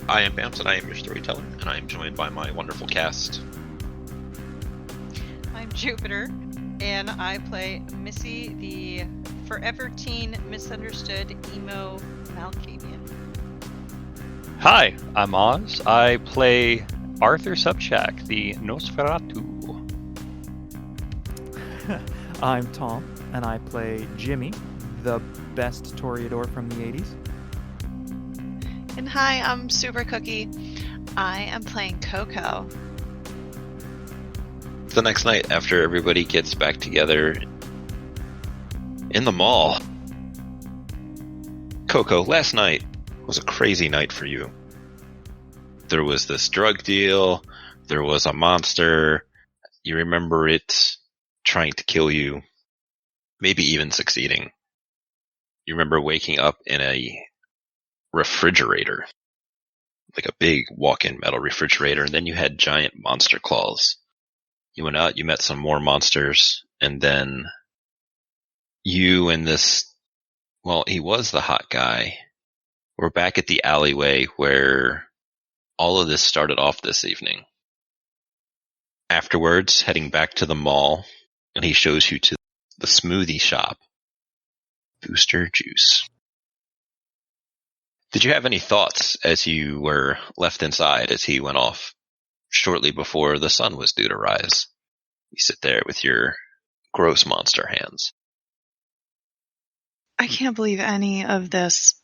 I am Bams, and I am your storyteller, and I am joined by my wonderful cast. I'm Jupiter, and I play Missy, the forever teen misunderstood emo Malkavian. Hi, I'm Oz. I play Arthur Subchak, the Nosferatu. I'm Tom, and I play Jimmy, the best Toreador from the 80s. And hi, I'm Super Cookie. I am playing Coco. The next night, after everybody gets back together in the mall. Coco, last night was a crazy night for you. There was this drug deal, there was a monster, you remember it trying to kill you, maybe even succeeding. You remember waking up in a refrigerator, like a big walk-in metal refrigerator, and then you had giant monster claws. You went out, you met some more monsters, and then you and this, well, he was the hot guy. We're back at the alleyway where all of this started off this evening. Afterwards, heading back to the mall, and he shows you to the smoothie shop. Booster juice. Did you have any thoughts as you were left inside as he went off shortly before the sun was due to rise? You sit there with your gross monster hands. I can't believe any of this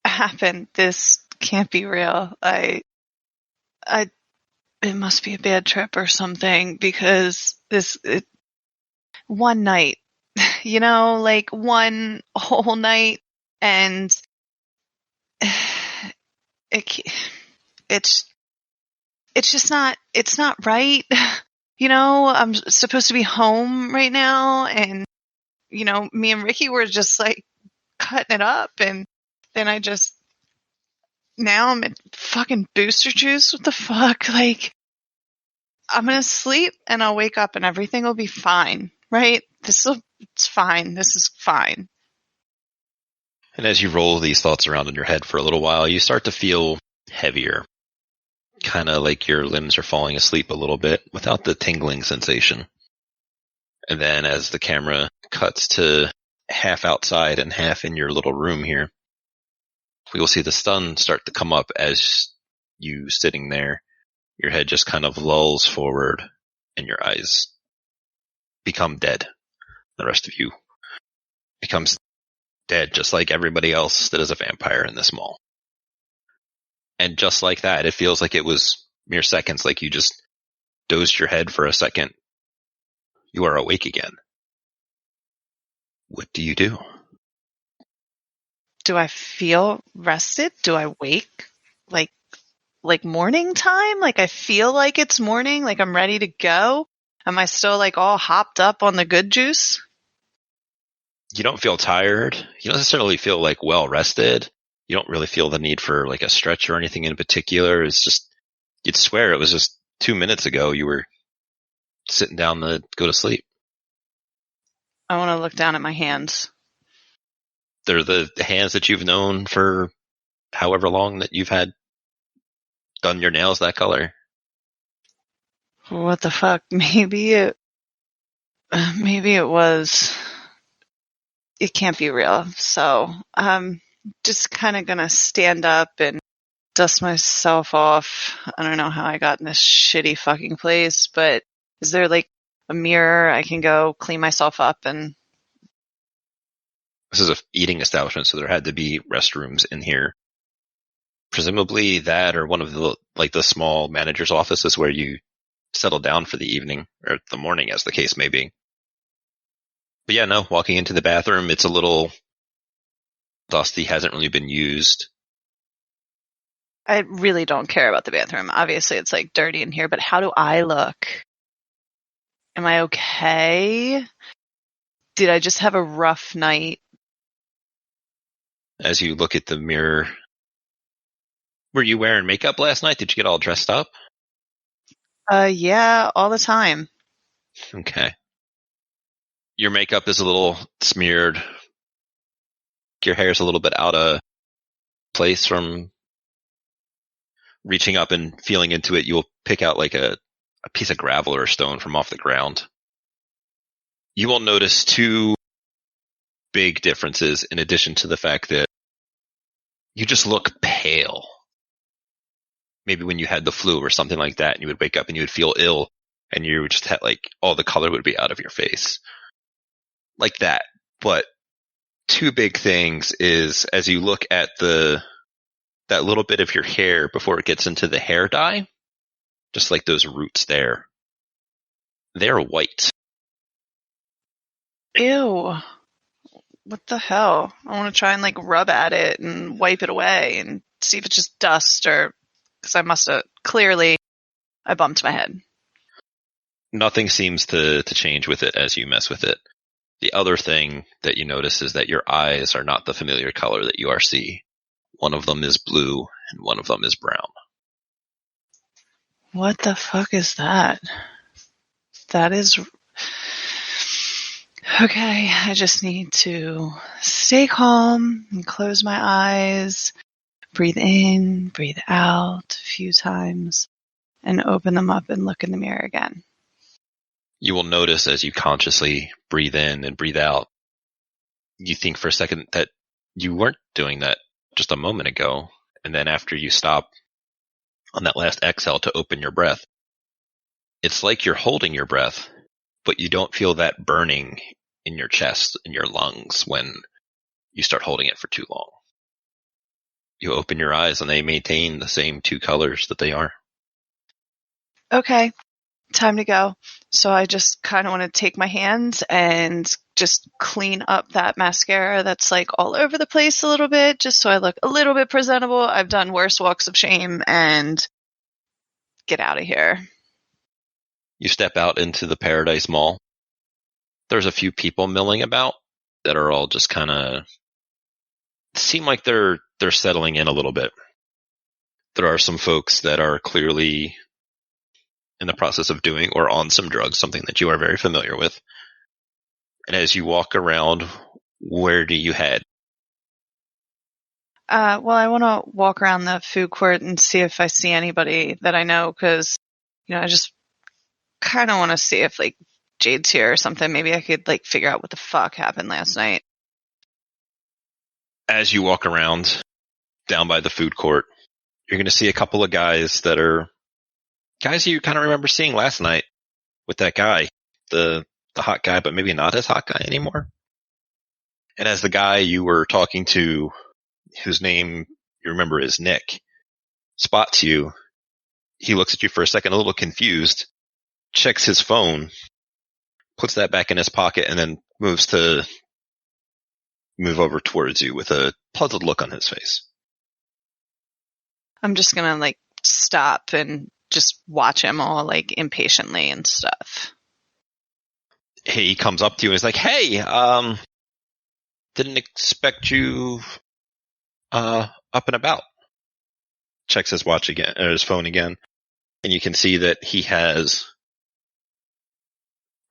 happened. This can't be real. It must be a bad trip or something, because one night, like one whole night, and it's just not, it's not right. I'm supposed to be home right now, and me and Ricky were just like cutting it up, and then now I'm at fucking Booster Juice. What the fuck? Like, I'm gonna sleep and I'll wake up and everything will be fine, right? It's fine. This is fine. And as you roll these thoughts around in your head for a little while, you start to feel heavier. Kind of like your limbs are falling asleep a little bit without the tingling sensation. And then as the camera cuts to half outside and half in your little room here, we will see the sun start to come up as you sitting there. Your head just kind of lulls forward and your eyes become dead. The rest of you becomes dead, just like everybody else that is a vampire in this mall. And just like that, it feels like it was mere seconds, like you just dozed your head for a second. You are awake again. What do you do? Do I feel rested? Do I wake like morning time? Like I feel like it's morning, like I'm ready to go? Am I still like all hopped up on the good juice? You don't feel tired. You don't necessarily feel like well rested. You don't really feel the need for like a stretch or anything in particular. It's just, you'd swear it was just 2 minutes ago you were sitting down to go to sleep. I want to look down at my hands. They're the hands that you've known for however long that you've had done your nails that color. What the fuck? Maybe it was, it can't be real. So I'm just kind of gonna stand up and dust myself off. I don't know how I got in this shitty fucking place, but is there like a mirror I can go clean myself up? And This is a eating establishment, so there had to be restrooms in here. Presumably that or one of the like the small manager's offices where you settle down for the evening or the morning, as the case may be. But yeah, no, walking into the bathroom, it's a little dusty, hasn't really been used. I really don't care about the bathroom. Obviously, it's like dirty in here, but how do I look? Am I okay? Did I just have a rough night? As you look at the mirror, were you wearing makeup last night? Did you get all dressed up? Yeah, all the time. Okay. Your makeup is a little smeared. Your hair's a little bit out of place from reaching up and feeling into it, you'll pick out like a piece of gravel or stone from off the ground. You will notice two big differences in addition to the fact that you just look pale. Maybe when you had the flu or something like that, and you would wake up and you would feel ill, and you would just had like all the color would be out of your face. Like that. But two big things is as you look at that little bit of your hair before it gets into the hair dye, just like those roots there, they're white. Ew. What the hell? I want to try and like rub at it and wipe it away and see if it's just dust or because I must have clearly I bumped my head. Nothing seems to change with it as you mess with it. The other thing that you notice is that your eyes are not the familiar color that you see. One of them is blue and one of them is brown. What the fuck is that? That is... Okay, I just need to stay calm and close my eyes, breathe in, breathe out a few times, and open them up and look in the mirror again. You will notice as you consciously breathe in and breathe out, you think for a second that you weren't doing that just a moment ago. And then after you stop on that last exhale to open your breath, it's like you're holding your breath, but you don't feel that burning in your chest, in your lungs when you start holding it for too long. You open your eyes and they maintain the same two colors that they are. Okay, time to go. So I just kind of want to take my hands and just clean up that mascara that's like all over the place a little bit, just so I look a little bit presentable. I've done worse walks of shame and get out of here. You step out into the Paradise Mall. There's a few people milling about that are all just kind of seem like they're settling in a little bit. There are some folks that are clearly in the process of doing or on some drugs, something that you are very familiar with. And as you walk around, where do you head? Well, I want to walk around the food court and see if I see anybody that I know, because, I just kind of want to see if, like, Jade's here or something. Maybe I could, like, figure out what the fuck happened last night. As you walk around down by the food court, you're going to see a couple of guys that are guys you kind of remember seeing last night with that guy, the hot guy, but maybe not as hot guy anymore. And as the guy you were talking to, whose name you remember is Nick, spots you, he looks at you for a second, a little confused, checks his phone, puts that back in his pocket, and then moves to move over towards you with a puzzled look on his face. I'm just gonna, like, stop and just watch him all, like, impatiently and stuff. He comes up to you and is like, "Hey, didn't expect you up and about." Checks his watch again, or his phone again, and you can see that he has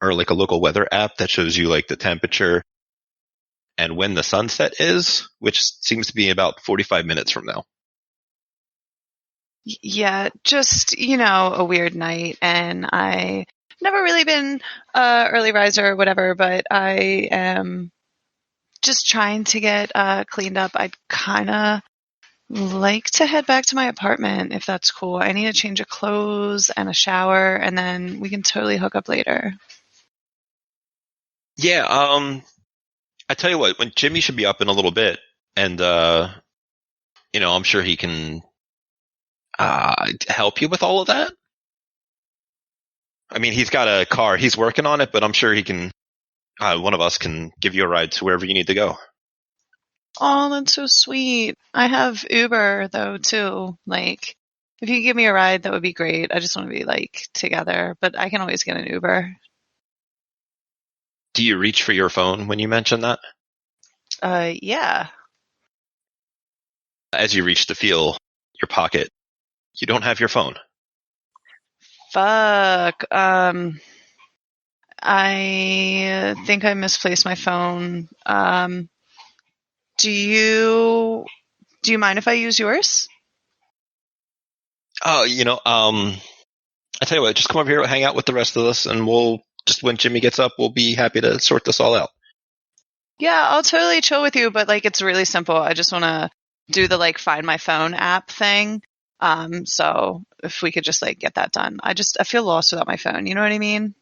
like a local weather app that shows you like the temperature and when the sunset is, which seems to be about 45 minutes from now. Yeah, just, a weird night, and I never really been early riser or whatever, but I am just trying to get cleaned up. I'd kind of like to head back to my apartment, if that's cool. I need a change of clothes and a shower, and then we can totally hook up later. Yeah, I tell you what, when Jimmy should be up in a little bit, and I'm sure he can help you with all of that. I mean, he's got a car, he's working on it, but I'm sure he can. One of us can give you a ride to wherever you need to go. Oh, that's so sweet. I have Uber, though, too. Like, if you give me a ride, that would be great. I just want to be, like, together, but I can always get an Uber. Do you reach for your phone when you mention that? Yeah. As you reach to feel your pocket, you don't have your phone. Fuck. I think I misplaced my phone. Do you mind if I use yours? Oh, I tell you what, just come over here, hang out with the rest of us, and we'll just when Jimmy gets up, we'll be happy to sort this all out. Yeah, I'll totally chill with you, but like it's really simple. I just want to do the like find my phone app thing. So if we could just like get that done. I feel lost without my phone. You know what I mean?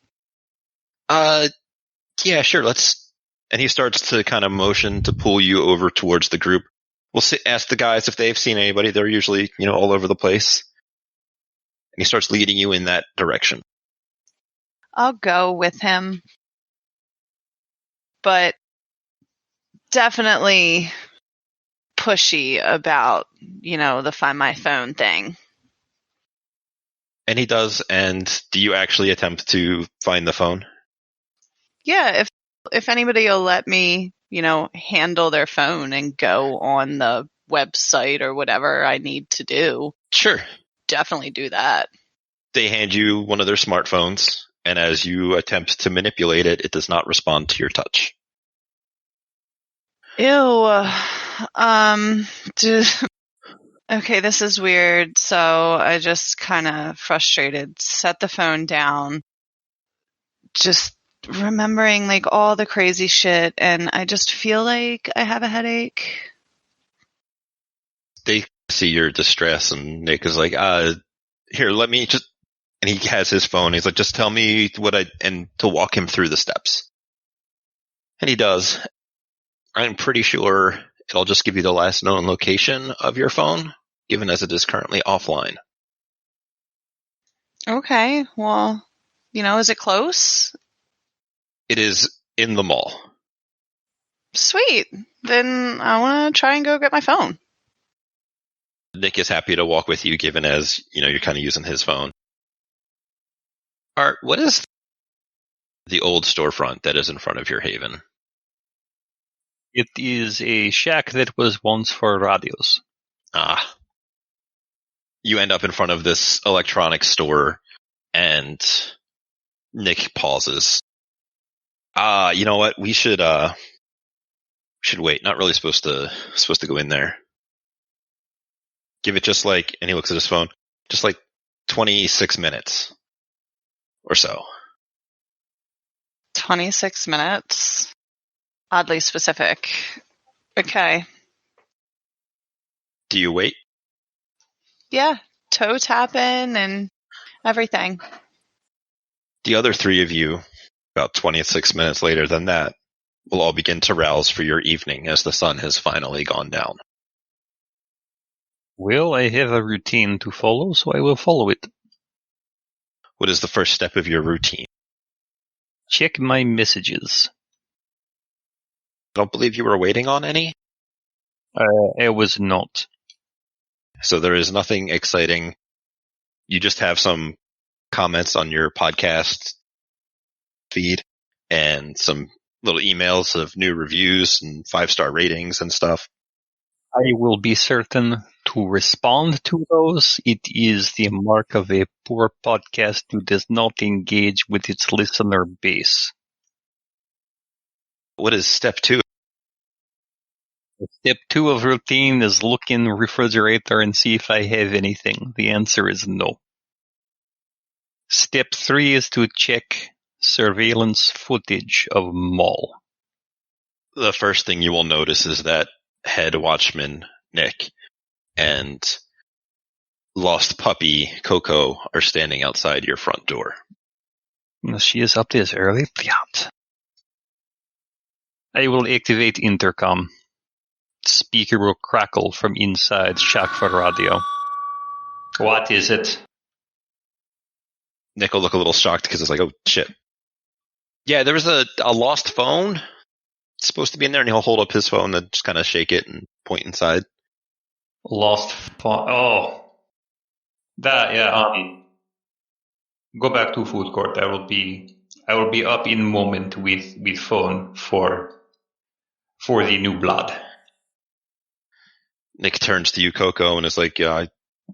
Yeah, sure. And he starts to kind of motion to pull you over towards the group. We'll ask the guys if they've seen anybody. They're usually, all over the place. And he starts leading you in that direction. I'll go with him, but definitely pushy about, the find my phone thing. And he does. And do you actually attempt to find the phone? Yeah, if anybody will let me, handle their phone and go on the website or whatever I need to do. Sure. Definitely do that. They hand you one of their smartphones, and as you attempt to manipulate it, it does not respond to your touch. Ew. Okay, this is weird. So I just kind of frustrated, set the phone down, just remembering like all the crazy shit, and I just feel like I have a headache. They see your distress, and Nick is like, here, let me just, and he has his phone. He's like, just tell me and to walk him through the steps. And he does. I'm pretty sure it'll just give you the last known location of your phone, given as it is currently offline. Okay, well, is it close? It is in the mall. Sweet. Then I want to try and go get my phone. Nick is happy to walk with you, given as, you're kind of using his phone. Art, what is the old storefront that is in front of your haven? It is a shack that was once for radios. Ah. You end up in front of this electronics store, and Nick pauses. You know what? We should wait. Not really supposed to go in there. Give it just like, and he looks at his phone, just like 26 minutes or so. 26 minutes? Oddly specific. Okay. Do you wait? Yeah, toe tapping and everything. The other three of you, about 26 minutes later than that, will all begin to rouse for your evening as the sun has finally gone down. Well, I have a routine to follow, so I will follow it. What is the first step of your routine? Check my messages. I don't believe you were waiting on any. I was not. So there is nothing exciting. You just have some comments on your podcast feed and some little emails of new reviews and 5-star ratings and stuff. I will be certain to respond to those. It is the mark of a poor podcast who does not engage with its listener base. What is step 2? Step 2 of routine is look in the refrigerator and see if I have anything. The answer is no. Step 3 is to check surveillance footage of Maul. The first thing you will notice is that head watchman, Nick, and lost puppy, Coco, are standing outside your front door. She is up this early? Beyond. I will activate intercom. Speaker will crackle from inside shack for radio. What is it? Nick will look a little shocked because it's like, oh, shit. Yeah, there was a lost phone. It's supposed to be in there, and he'll hold up his phone and just kind of shake it and point inside. Lost phone. Oh. That, yeah. Go back to food court. I will be up in moment with phone for the new blood. Nick turns to you, Coco, and is like, yeah,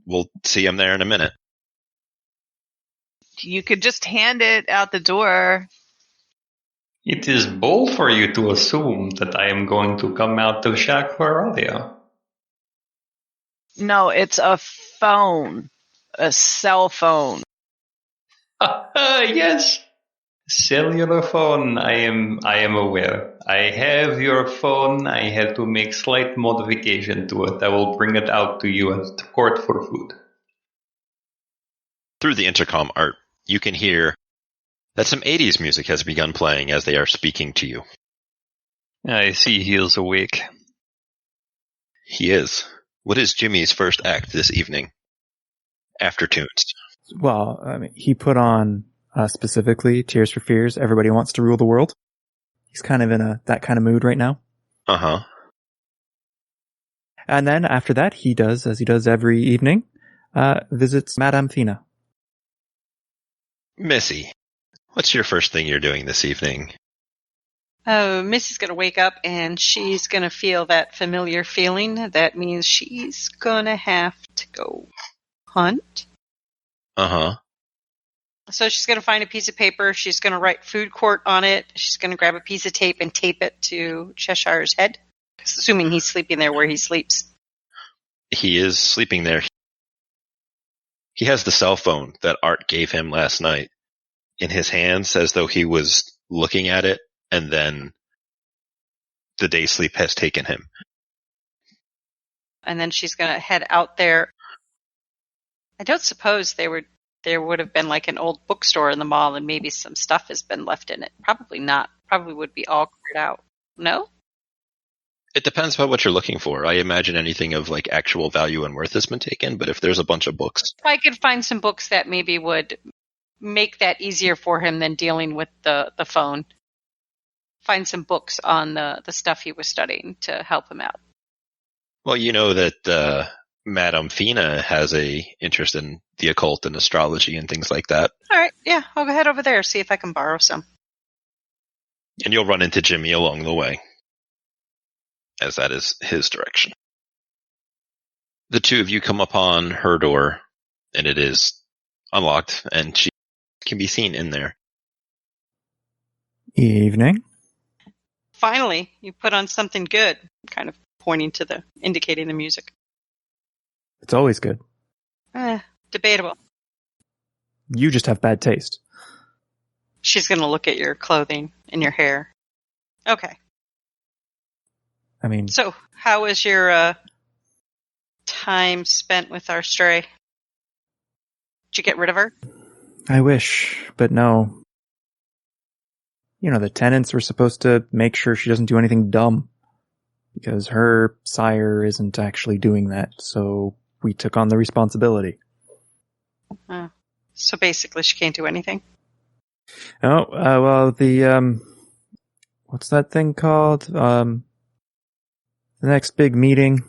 we'll see him there in a minute. You could just hand it out the door. It is bold for you to assume that I am going to come out of shack for radio. No, it's a phone. a cell phone. Yes. Cellular phone. I am aware. I have your phone. I had to make slight modification to it. I will bring it out to you at the court for food. Through the intercom, Art, you can hear that some 80s music has begun playing as they are speaking to you. I see he is awake. He is. What is Jimmy's first act this evening? After tunes. Well, I mean, he put on specifically Tears for Fears, Everybody Wants to Rule the World. He's kind of in that kind of mood right now. Uh-huh. And then after that, he does, as he does every evening, visits Madame Fina. Missy, what's your first thing you're doing this evening? Oh, Missy's going to wake up and she's going to feel that familiar feeling. That means she's going to have to go hunt. Uh-huh. So she's going to find a piece of paper. She's going to write food court on it. She's going to grab a piece of tape and tape it to Cheshire's head, assuming he's sleeping there where he sleeps. He is sleeping there. He has the cell phone that Art gave him last night in his hands as though he was looking at it, and then the day sleep has taken him. And then she's going to head out there. I don't suppose there would have been like an old bookstore in the mall and maybe some stuff has been left in it. Probably not. Probably would be all cleared out. No? It depends about what you're looking for. I imagine anything of like actual value and worth has been taken, but if there's a bunch of books. I could find some books that maybe would make that easier for him than dealing with the phone. Find some books on the stuff he was studying to help him out. Well, you know that Madame Fina has a interest in the occult and astrology and things like that. All right, yeah, I'll go head over there, see if I can borrow some. And you'll run into Jimmy along the way, as that is his direction. The two of you come upon her door, and it is unlocked, and she can be seen in there. Evening. Finally, you put on something good, kind of pointing to indicating the music. It's always good. Debatable. You just have bad taste. She's going to look at your clothing and your hair. Okay. I mean... So, how was your time spent with our stray? Did you get rid of her? I wish, but no. You know, the tenants were supposed to make sure she doesn't do anything dumb. Because her sire isn't actually doing that, so we took on the responsibility. So basically she can't do anything? Oh, well, the, what's that thing called? The next big meeting.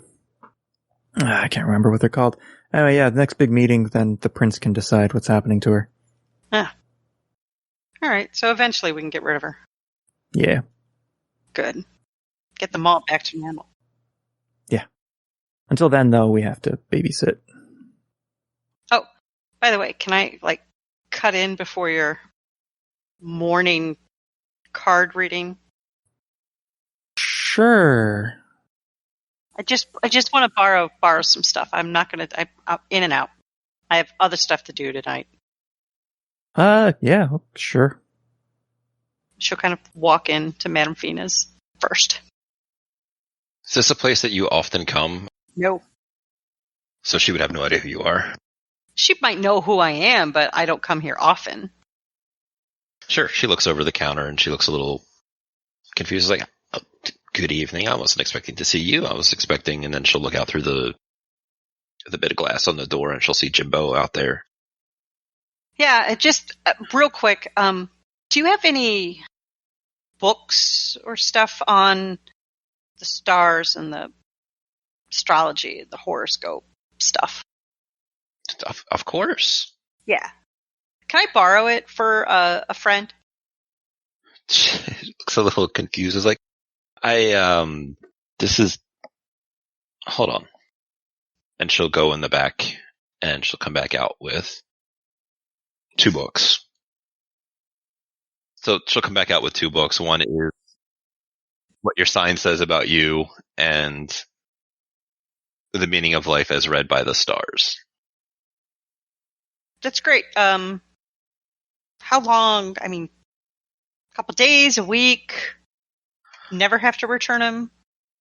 I can't remember what they're called. Anyway, yeah, the next big meeting, then the prince can decide what's happening to her. All right, so eventually we can get rid of her. Yeah. Good. Get the malt back to normal. Yeah. Until then, though, we have to babysit. Oh, by the way, can I, cut in before your morning card reading? Sure. I just want to borrow some stuff. I'm not going to... I'm in and out. I have other stuff to do tonight. Yeah, sure. She'll kind of walk into Madame Fina's first. Is this a place that you often come? No. So she would have no idea who you are? She might know who I am, but I don't come here often. Sure. She looks over the counter and she looks a little confused. Like, oh, good evening. I wasn't expecting to see you. I was expecting, and then she'll look out through the bit of glass on the door and she'll see Jimbo out there. Yeah, just real quick. Do you have any books or stuff on the stars and the astrology, the horoscope stuff? Of course. Yeah. Can I borrow it for a friend? She looks a little confused. It's like, hold on. And she'll go in the back and she'll come back out with 2 books. So she'll come back out with 2 books. One is what your sign says about you and the meaning of life as read by the stars. That's great. How long? I mean, a couple days, a week. Never have to return them.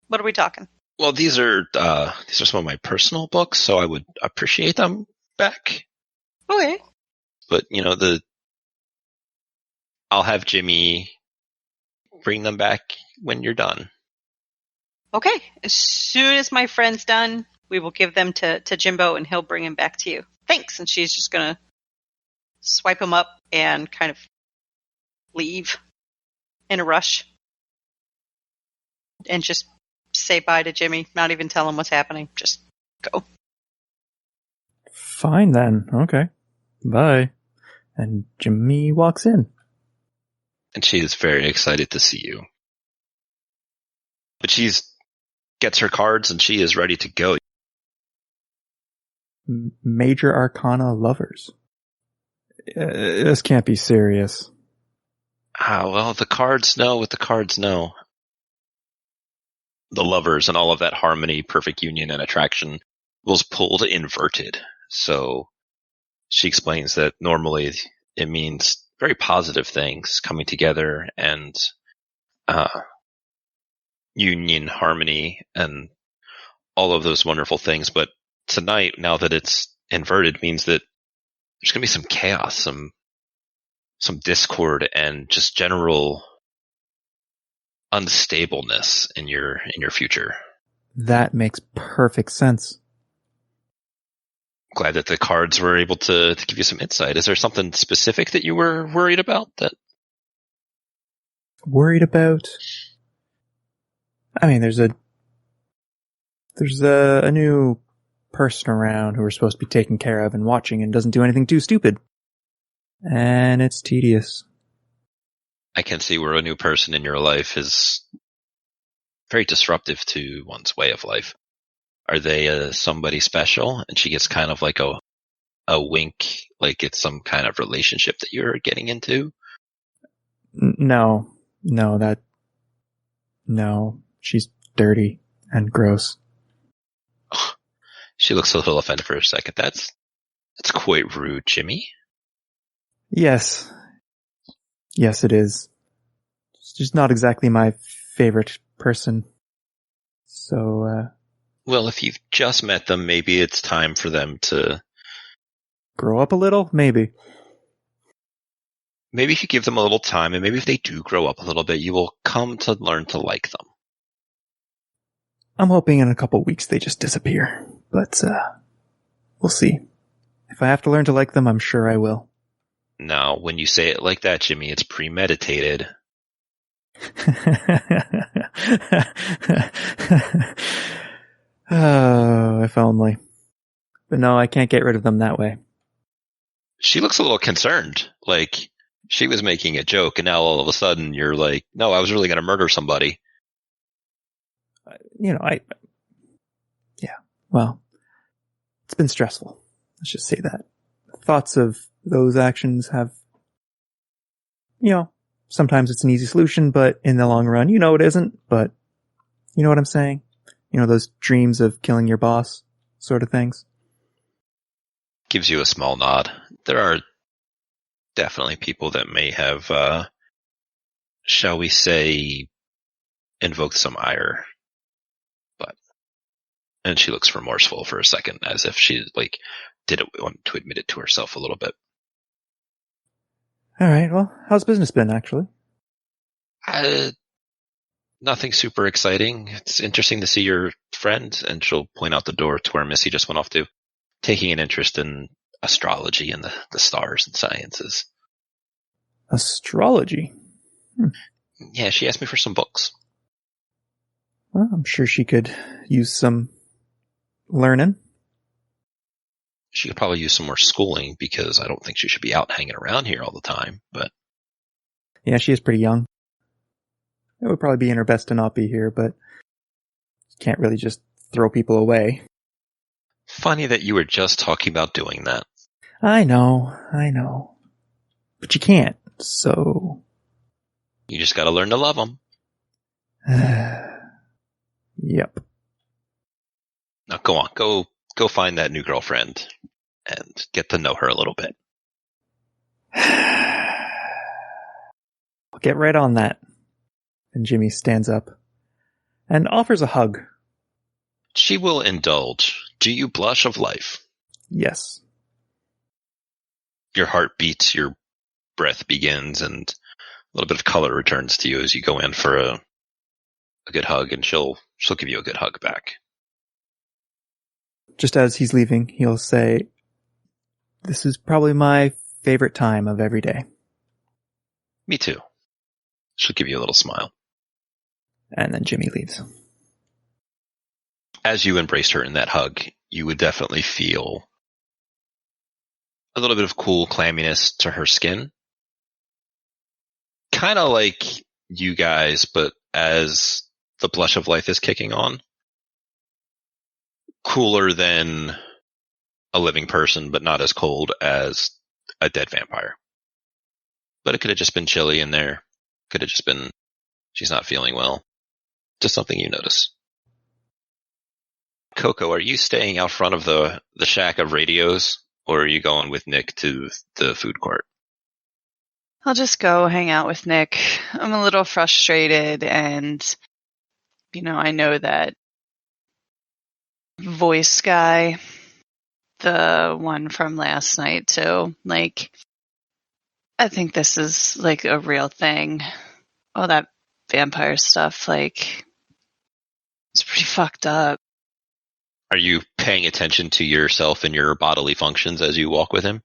What are we talking? Well, these are some of my personal books, so I would appreciate them back. Okay. But I'll have Jimmy bring them back when you're done. Okay. As soon as my friend's done, we will give them to Jimbo, and he'll bring them back to you. Thanks. And she's just gonna swipe them up and kind of leave in a rush, and just say bye to Jimmy. Not even tell him what's happening. Just go. Fine then. Okay. Bye. And Jimmy walks in. And she is very excited to see you. But gets her cards and she is ready to go. Major Arcana lovers. This can't be serious. Well, the cards know what the cards know. The lovers and all of that harmony, perfect union, and attraction was pulled inverted. So she explains that normally it means very positive things coming together and union, harmony, and all of those wonderful things. But tonight, now that it's inverted, means that there's going to be some chaos, some discord, and just general unstableness in your future. That makes perfect sense. Glad that the cards were able to give you some insight. Is there something specific that you were worried about? Worried about? I mean, there's a new person around who we're supposed to be taking care of and watching and doesn't do anything too stupid. And it's tedious. I can see where a new person in your life is very disruptive to one's way of life. Are they somebody special? And she gets kind of like a wink, like it's some kind of relationship that you're getting into? No. She's dirty and gross. She looks a little offended for a second. That's quite rude, Jimmy. Yes, it is. She's not exactly my favorite person. So, well, if you've just met them, maybe it's time for them to grow up a little, maybe. Maybe if you give them a little time, and maybe if they do grow up a little bit, you will come to learn to like them. I'm hoping in a couple weeks they just disappear, but we'll see. If I have to learn to like them, I'm sure I will. Now, when you say it like that, Jimmy, it's premeditated. Oh, if only. But no, I can't get rid of them that way. She looks a little concerned, like she was making a joke, and now all of a sudden you're like, no, I was really going to murder somebody. Well, it's been stressful. Let's just say that. Thoughts of those actions have, sometimes it's an easy solution, but in the long run, it isn't, but you know what I'm saying? Those dreams of killing your boss sort of things. Gives you a small nod. There are definitely people that may have, shall we say, invoked some ire. And she looks remorseful for a second, as if she didn't want to admit it to herself a little bit. All right. Well, how's business been, actually? Nothing super exciting. It's interesting to see your friend, and she'll point out the door to where Missy just went off to, taking an interest in astrology and the stars and sciences. Astrology? Yeah, she asked me for some books. Well, I'm sure she could use some learning. She could probably use some more schooling, because I don't think she should be out hanging around here all the time, but... Yeah, she is pretty young. It would probably be in her best to not be here, but you can't really just throw people away. Funny that you were just talking about doing that. I know. But you can't, so... You just gotta learn to love them. Yep. Now go on, go find that new girlfriend. and get to know her a little bit. I'll get right on that. And Jimmy stands up and offers a hug. She will indulge. Do you blush of life? Yes. Your heart beats, your breath begins, and a little bit of color returns to you as you go in for a good hug, and she'll give you a good hug back. Just as he's leaving, he'll say, "This is probably my favorite time of every day." Me too. She'll give you a little smile. And then Jimmy leaves. As you embraced her in that hug, you would definitely feel a little bit of cool clamminess to her skin. Kind of like you guys, but as the blush of life is kicking on. Cooler than a living person, but not as cold as a dead vampire. But it could have just been chilly in there. Could have just been she's not feeling well. Just something you notice. Coco, are you staying out front of the shack of radios, or are you going with Nick to the food court? I'll just go hang out with Nick. I'm a little frustrated, and, I know that voice guy, the one from last night too, I think this is, a real thing. All that vampire stuff, it's pretty fucked up. Are you paying attention to yourself and your bodily functions as you walk with him?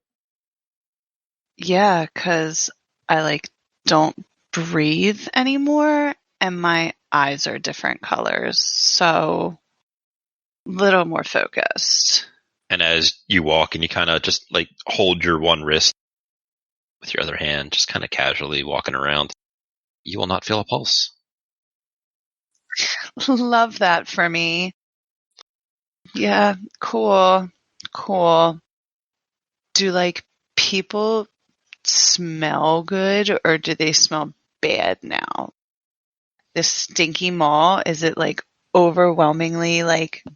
Yeah, 'cause I, don't breathe anymore, and my eyes are different colors, so a little more focused. And as you walk and you kind of just hold your one wrist with your other hand, just kind of casually walking around, you will not feel a pulse. Love that for me. Yeah, cool. Do people smell good, or do they smell bad now? This stinky Maul, is it overwhelmingly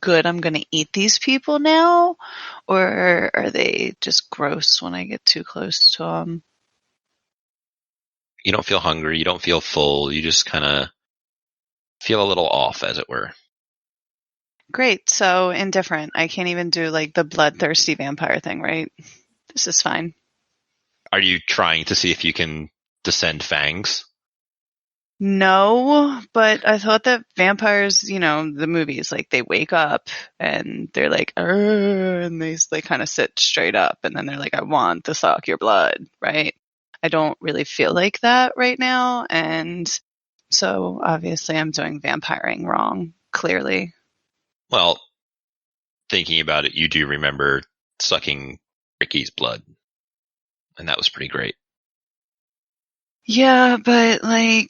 good, I'm gonna eat these people now, or are they just gross when I get too close to them? You don't feel hungry, you don't feel full, you just kind of feel a little off, as it were. Great, so indifferent. I can't even do the bloodthirsty vampire thing, right? This is fine. Are you trying to see if you can descend fangs? No, but I thought that vampires, the movies, they wake up and they're "Arr," and they kind of sit straight up, and then they're I want to suck your blood, right? I don't really feel like that right now, and so obviously I'm doing vampiring wrong, clearly. Well, thinking about it, you do remember sucking Ricky's blood, and that was pretty great. Yeah, but I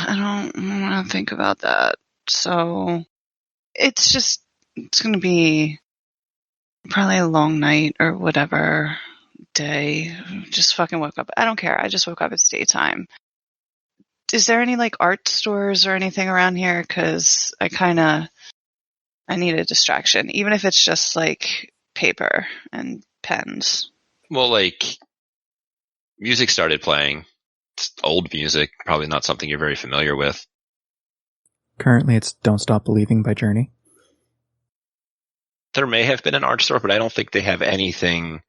don't want to think about that. So it's going to be probably a long night or whatever day. Just fucking woke up. I don't care. I just woke up. It's daytime. Is there any art stores or anything around here? 'Cause I need a distraction, even if it's just paper and pens. Well, music started playing. It's old music, probably not something you're very familiar with. Currently, it's Don't Stop Believing by Journey. There may have been an art store, but I don't think they have anything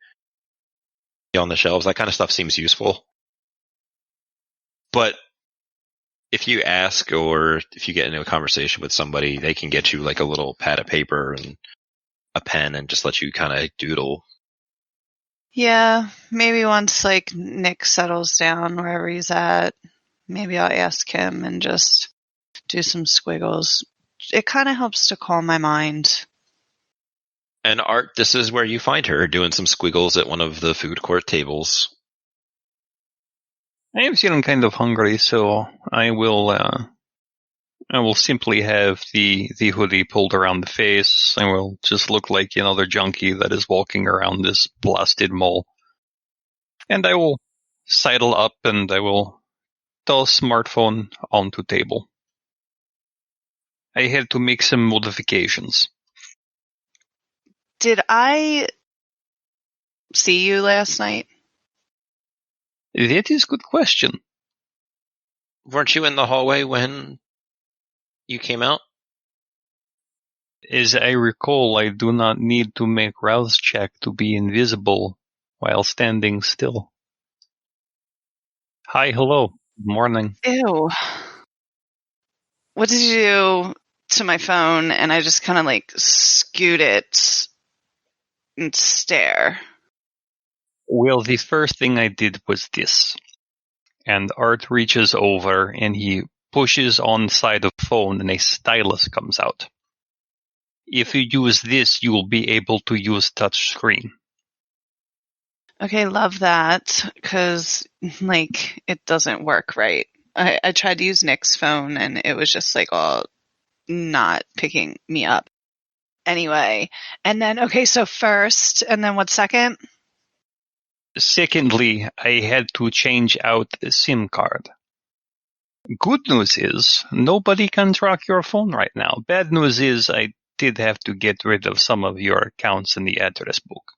on the shelves. That kind of stuff seems useful. But if you ask, or if you get into a conversation with somebody, they can get you a little pad of paper and a pen and just let you kind of doodle. Yeah, maybe once Nick settles down wherever he's at, maybe I'll ask him and just do some squiggles. It kind of helps to calm my mind. And Art, this is where you find her doing some squiggles at one of the food court tables. I am feeling kind of hungry, so I will simply have the hoodie pulled around the face. I will just look like another junkie that is walking around this blasted mall. And I will sidle up and I will toss smartphone onto table. I had to make some modifications. Did I see you last night? That is a good question. Weren't you in the hallway when you came out? As I recall, I do not need to make rouse check to be invisible while standing still. Hi, hello, morning. Ew. What did you do to my phone? And I just kind of like scoot it and stare. Well, the first thing I did was this. And Art reaches over and he pushes on the side of the phone and a stylus comes out. If you use this, you will be able to use touch screen. Okay, love that, because like it doesn't work right. I tried to use Nick's phone and it was just like all not picking me up. Anyway, and then okay, so first, and then what second? Secondly, I had to change out the SIM card. Good news is, nobody can track your phone right now. Bad news is, I did have to get rid of some of your accounts in the address book.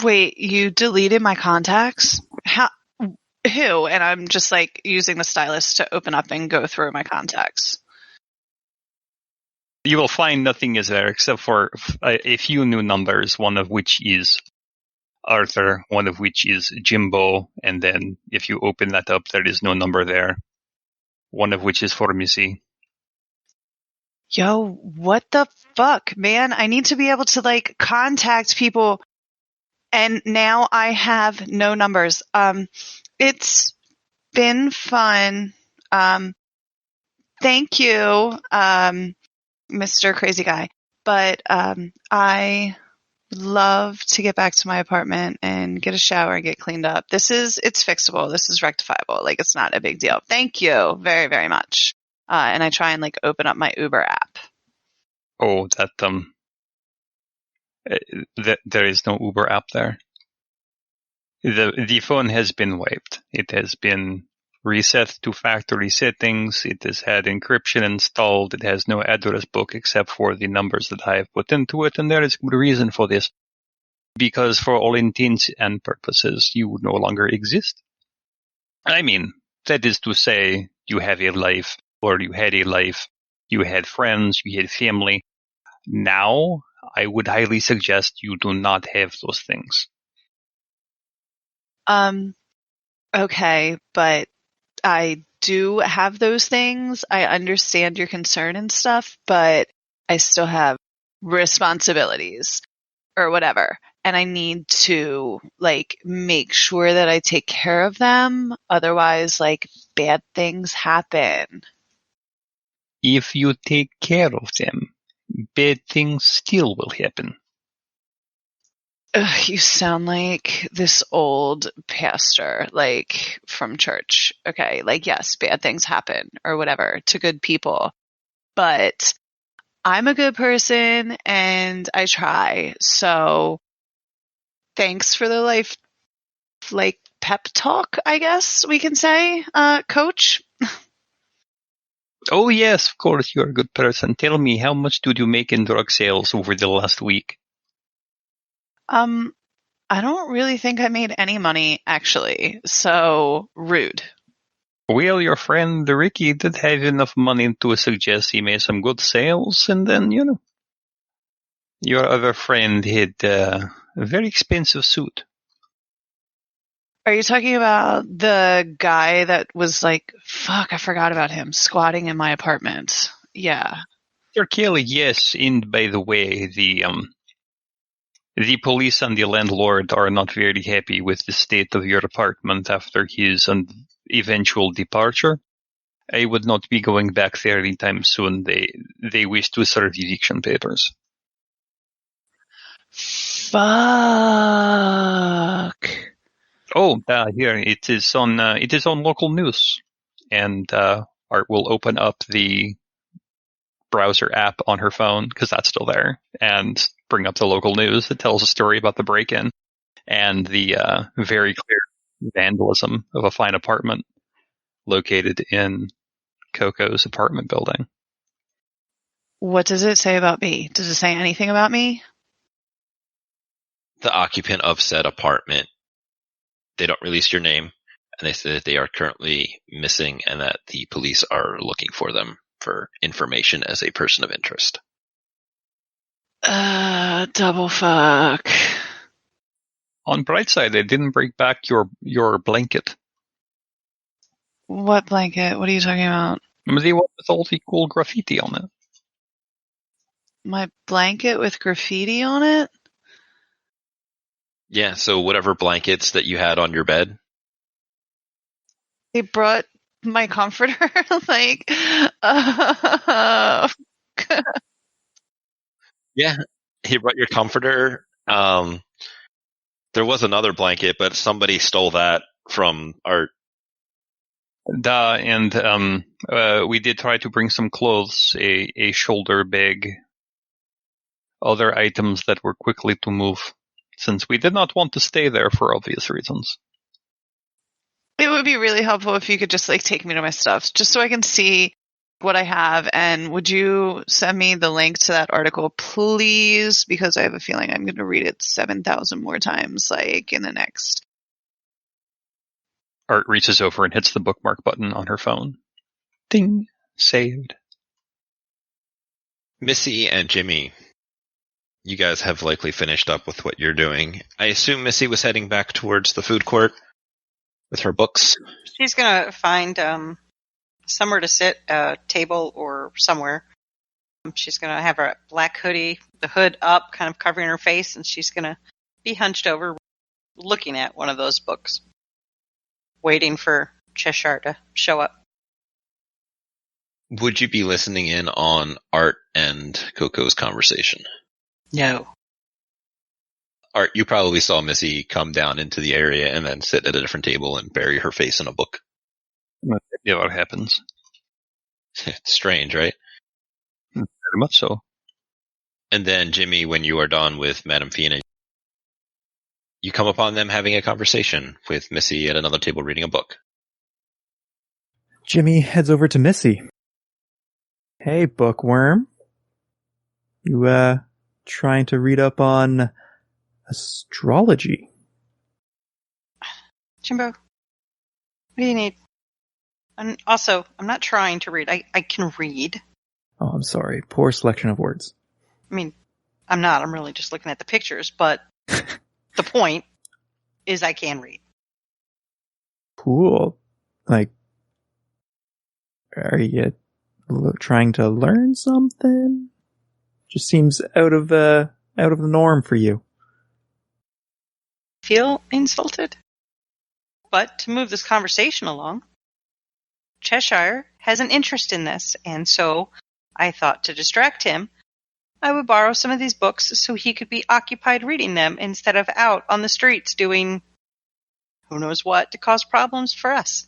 Wait, you deleted my contacts? How? Who? And I'm just like using the stylus to open up and go through my contacts. You will find nothing is there except for a few new numbers, one of which is Arthur, one of which is Jimbo, and then if you open that up, there is no number there. One of which is for Missy. Yo, what the fuck, man? I need to be able to like contact people, and now I have no numbers. It's been fun. Thank you, Mr. Crazy Guy. But I would love to get back to my apartment and get a shower and get cleaned up. It's fixable. This is rectifiable. Like, it's not a big deal. Thank you very, very much. And I try and like open up my Uber app. Oh, there is no Uber app there. The phone has been wiped. It has been reset to factory settings. It has had encryption installed. It has no address book except for the numbers that I have put into it, and there is good reason for this. Because for all intents and purposes, you no longer exist. I mean, that is to say, you have a life, or you had a life, you had friends, you had family. Now, I would highly suggest you do not have those things. Okay, but I do have those things. I understand your concern and stuff, but I still have responsibilities or whatever. And I need to like make sure that I take care of them. Otherwise, like bad things happen. If you take care of them, bad things still will happen. Ugh, you sound like this old pastor, like from church. Okay, like yes, bad things happen or whatever to good people. But I'm a good person and I try. So thanks for the life, like pep talk, I guess we can say, coach. Oh yes, of course, you're a good person. Tell me, how much did you make in drug sales over the last week? I don't really think I made any money, actually. So rude. Well, your friend Ricky did have enough money to suggest he made some good sales, and then, your other friend had a very expensive suit. Are you talking about the guy that was like, fuck, I forgot about him, squatting in my apartment? Yeah. Sir Kelly, yes, and by the way, the police and the landlord are not very happy with the state of your apartment after his eventual departure. I would not be going back there anytime soon. They wish to serve eviction papers. Fuck. Oh, here it is on local news, and Art will open up the browser app on her phone because that's still there, and bring up the local news that tells a story about the break-in and the very clear vandalism of a fine apartment located in Coco's apartment building. What does it say about me? Does it say anything about me? the occupant of said apartment. They don't release your name, and they say that they are currently missing and that the police are looking for them for information as a person of interest. Double fuck. On bright side, they didn't bring back your blanket. What blanket? What are you talking about? Remember the one with all the cool graffiti on it? My blanket with graffiti on it? Yeah, so whatever blankets that you had on your bed. They brought my comforter? Yeah, he brought your comforter. There was another blanket, but somebody stole that from Art. And we did try to bring some clothes, a shoulder bag, other items that were quickly to move, since we did not want to stay there for obvious reasons. It would be really helpful if you could just take me to my stuff, just so I can see what I have. And would you send me the link to that article, please? Because I have a feeling I'm going to read it 7,000 more times, in the next. Art reaches over and hits the bookmark button on her phone. Ding. Saved. Missy and Jimmy, you guys have likely finished up with what you're doing. I assume Missy was heading back towards the food court with her books. She's going to find somewhere to sit, a table or somewhere. She's going to have a black hoodie, the hood up, kind of covering her face, and she's going to be hunched over looking at one of those books, waiting for Cheshire to show up. Would you be listening in on Art and Coco's conversation? No. Art, you probably saw Missy come down into the area and then sit at a different table and bury her face in a book. Yeah, what happens? It's strange, right? Very much so. And then, Jimmy, when you are done with Madame Fiona, you come upon them having a conversation with Missy at another table reading a book. Jimmy heads over to Missy. Hey, bookworm. You, trying to read up on astrology? Jimbo, what do you need? And also, I'm not trying to read. I can read. Oh, I'm sorry. Poor selection of words. I mean, I'm not. I'm really just looking at the pictures, but the point is I can read. Cool. Are you trying to learn something? Just seems out of the norm for you. Feel insulted? But to move this conversation along, Cheshire has an interest in this, and so I thought to distract him, I would borrow some of these books so he could be occupied reading them instead of out on the streets doing who knows what to cause problems for us.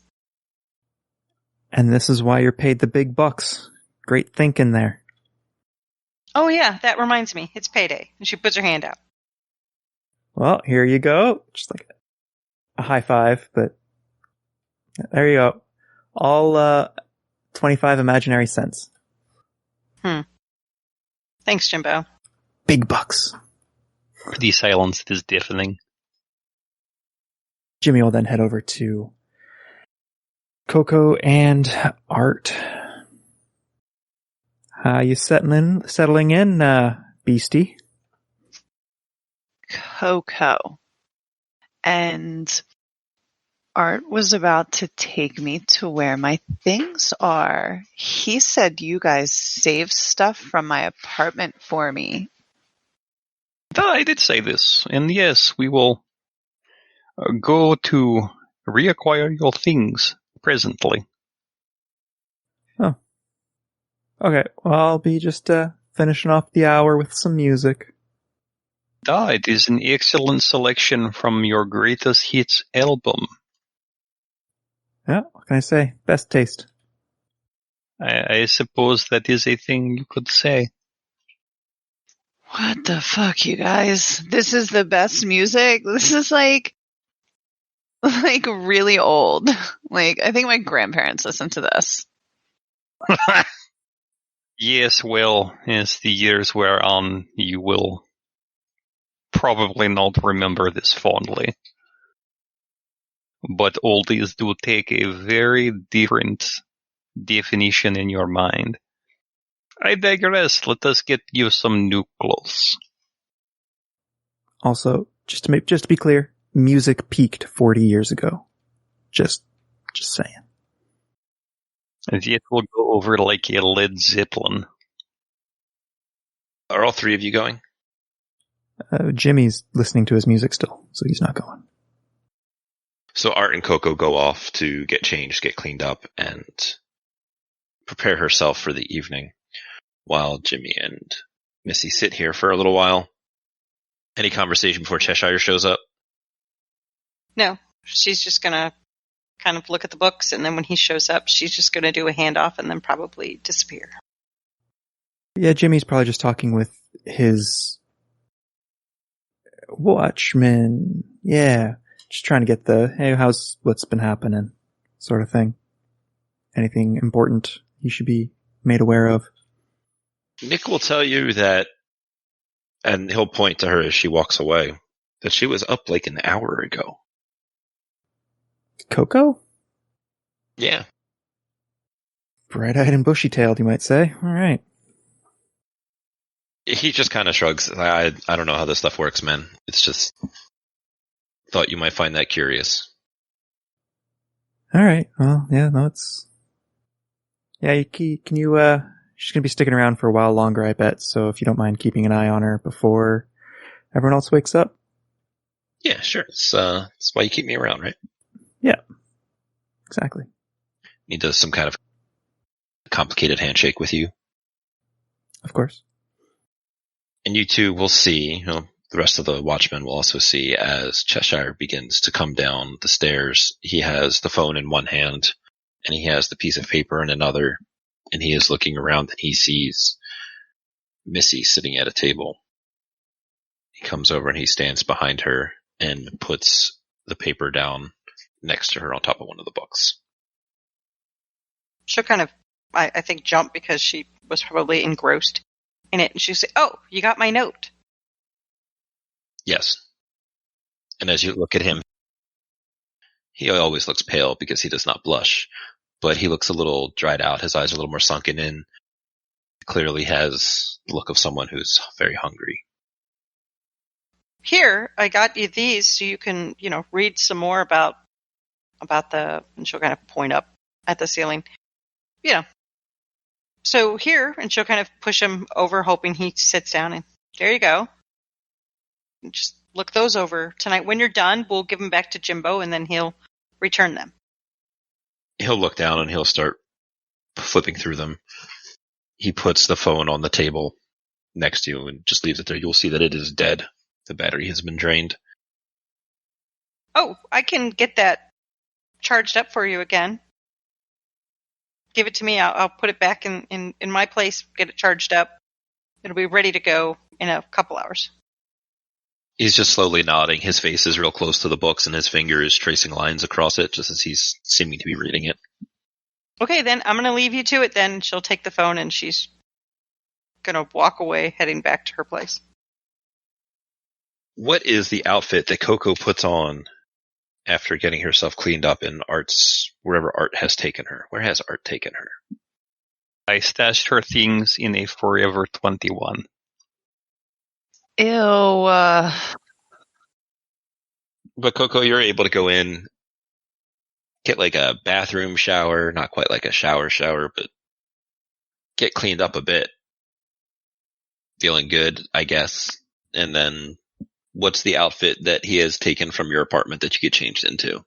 And this is why you're paid the big bucks. Great thinking there. Oh yeah, that reminds me. It's payday. And she puts her hand out. Well, here you go. Just like a high five, but there you go. All 25 imaginary cents. Thanks, Jimbo. Big bucks. The silence is deafening. Jimmy will then head over to Coco and Art. You settling in, beastie? Coco. And Art was about to take me to where my things are. He said you guys saved stuff from my apartment for me. I did say this, and yes, we will go to reacquire your things presently. Oh. Okay, well, I'll be just finishing off the hour with some music. It is an excellent selection from your greatest hits album. Yeah, what can I say? Best taste. I suppose that is a thing you could say. What the fuck, you guys? This is the best music? This is like really old. I think my grandparents listened to this. Yes, well, as the years wear on, you will probably not remember this fondly. But oldies do take a very different definition in your mind. I digress. Let us get you some new clothes. Also, just to be clear, music peaked 40 years ago. Just saying. And yet we'll go over like a Led Zeppelin. Are all three of you going? Jimmy's listening to his music still, so he's not going. So Art and Coco go off to get changed, get cleaned up, and prepare herself for the evening, while Jimmy and Missy sit here for a little while. Any conversation before Cheshire shows up? No, she's just going to kind of look at the books, and then when he shows up, she's just going to do a handoff and then probably disappear. Yeah, Jimmy's probably just talking with his watchman. Yeah, just trying to get the, hey, what's been happening sort of thing. Anything important you should be made aware of? Nick will tell you that, and he'll point to her as she walks away, that she was up like an hour ago. Coco? Yeah. Bright-eyed and bushy-tailed, you might say. All right. He just kind of shrugs. I don't know how this stuff works, man. It's just, thought you might find that curious. All right. Well, yeah, no, it's... Yeah, can you, she's gonna be sticking around for a while longer, I bet, so if you don't mind keeping an eye on her before everyone else wakes up. Yeah, sure. It's why you keep me around, right? Yeah. Exactly. He does some kind of complicated handshake with you. Of course. And you two will see, the rest of the watchmen will also see as Cheshire begins to come down the stairs. He has the phone in one hand, and he has the piece of paper in another, and he is looking around and he sees Missy sitting at a table. He comes over and he stands behind her and puts the paper down next to her on top of one of the books. She'll kind of, I think, jump because she was probably engrossed in it. And she'll say, "Oh, you got my note." Yes. And as you look at him, he always looks pale because he does not blush, but he looks a little dried out. His eyes are a little more sunken in. Clearly has the look of someone who's very hungry. "Here, I got you these so you can, read some more about the," and she'll kind of point up at the ceiling. So here, and she'll kind of push him over, hoping he sits down, and there you go. And just look those over tonight. When you're done, we'll give them back to Jimbo, and then he'll return them. He'll look down and he'll start flipping through them. He puts the phone on the table next to you and just leaves it there. You'll see that it is dead. The battery has been drained. "Oh, I can get that charged up for you again. Give it to me. I'll put it back in my place, get it charged up. It'll be ready to go in a couple hours." He's just slowly nodding. His face is real close to the books and his finger is tracing lines across it just as he's seeming to be reading it. "Okay, then I'm going to leave you to it then." She'll take the phone and she's going to walk away, heading back to her place. What is the outfit that Coco puts on after getting herself cleaned up in wherever Art has taken her? Where has Art taken her? I stashed her things in a Forever 21. Ew. But Coco, you're able to go in, get like a bathroom shower, not quite like a shower, but get cleaned up a bit. Feeling good, I guess. And then what's the outfit that he has taken from your apartment that you get changed into?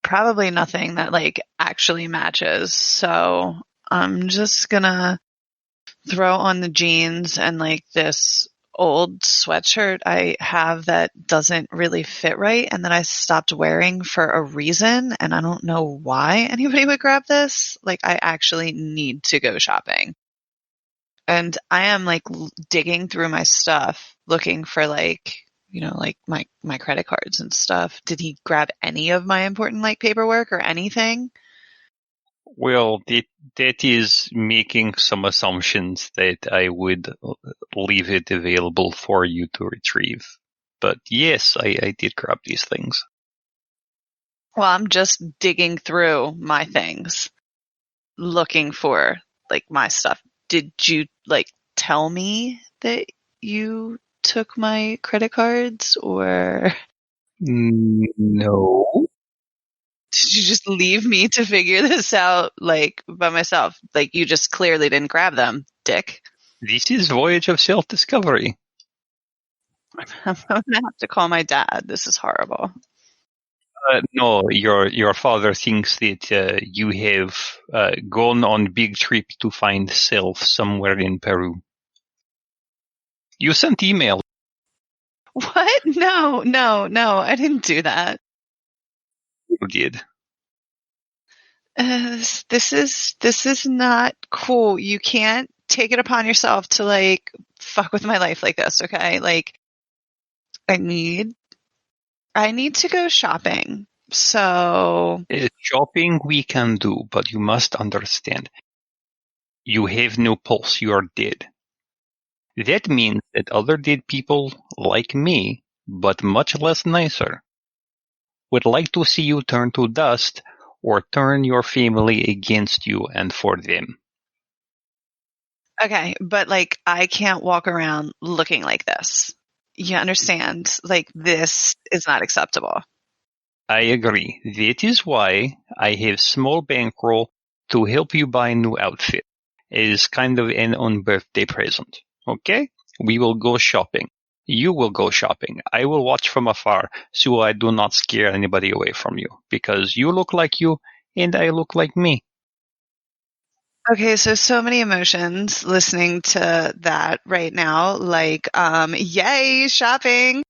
Probably nothing that actually matches. So I'm just gonna throw on the jeans and this old sweatshirt I have that doesn't really fit right and that I stopped wearing for a reason, and I don't know why anybody would grab this. I actually need to go shopping. And I am digging through my stuff looking for my credit cards and stuff. Did he grab any of my important paperwork or anything? Well, that is making some assumptions that I would leave it available for you to retrieve. But yes, I did grab these things. Well, I'm just digging through my things, looking for like my stuff. Did you like tell me that you took my credit cards, or No. did you just leave me to figure this out like by myself? Like you just clearly didn't grab them, dick. This is Voyage of Self-Discovery. I'm gonna have to call my dad. This is horrible. No, your father thinks that you have gone on big trip to find self somewhere in Peru. You sent email. What? No, I didn't do that. You did. This is not cool. You can't take it upon yourself to like fuck with my life like this, okay? Like I need to go shopping. So Shopping we can do, but you must understand. You have no pulse. You are dead. That means that other dead people like me, but much less nicer, would like to see you turn to dust or turn your family against you and for them. okay, but like I can't walk around looking like this. You understand? Like this is not acceptable. I agree. That is why I have small bankroll to help you buy a new outfit. It is kind of an unbirthday present. Okay? We will go shopping. You will go shopping. I will watch from afar so I do not scare anybody away from you because you look like you and I look like me. Okay, so many emotions listening to that right now, like yay, shopping.